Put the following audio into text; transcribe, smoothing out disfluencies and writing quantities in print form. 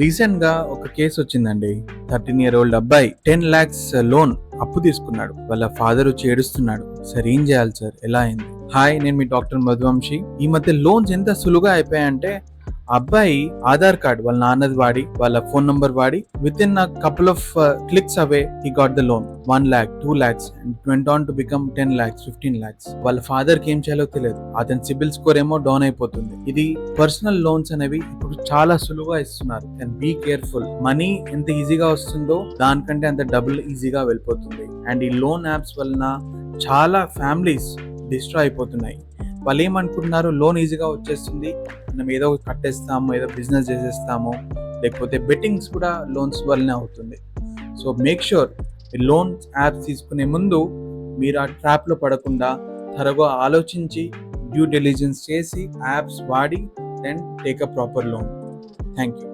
Recent గా ఒక case వచ్చిందండి. 13 year old అబ్బాయి 10 lakhs లోన్ అప్పు తీసుకున్నాడు. వాళ్ళ ఫాదర్ వచ్చి ఏడుస్తున్నాడు. సార్ ఏం చేయాలి సార్, ఎలా అయింది? హాయ్, నేను మీ డాక్టర్ మధువంశి. ఈ మధ్య లోన్స్ ఎంత సులువుగా అయిపోయాయంటే, అబ్బాయి ఆధార్ కార్డ్ వాళ్ళ నాన్నది వాడి, వాళ్ళ ఫోన్ నంబర్ వాడి, with in couple of clicks away he got the loan. 1 lakh, 2 lakhs and it went on to become 10 lakhs, 15 lakhs. వాళ్ళ ఫాదర్ కి ఏం చేయాలో తెలియదు. అతని సిబిల్ స్కోర్ ఏమో డౌన్ అయిపోతుంది. ఇది పర్సనల్ లోన్స్ అనేవి ఇప్పుడు చాలా సులువుగా ఇస్తున్నారు. And be careful. మనీ ఎంత ఈజీగా వస్తుందో దానికంటే అంత డబుల్ ఈజీగా వెళ్ళిపోతుంది. అండ్ ఈ లోన్ యాప్స్ వలన చాలా ఫ్యామిలీస్ డిస్ట్రాయ్ అయిపోతున్నాయి. వాళ్ళు ఏమనుకుంటున్నారు, లోన్ ఈజీగా వచ్చేస్తుంది, మనం ఏదో కట్టేస్తాము, ఏదో బిజినెస్ చేసేస్తాము, లేకపోతే బెట్టింగ్స్ కూడా లోన్స్ వల్లనే అవుతుంది. సో మేక్ ష్యూర్ ఈ లోన్స్ యాప్స్ తీసుకునే ముందు మీరు ఆ ట్రాప్లో పడకుండా త్వరగా ఆలోచించి డ్యూ డెలిజెన్స్ చేసి యాప్స్ వాడి then take a proper loan. Thank you.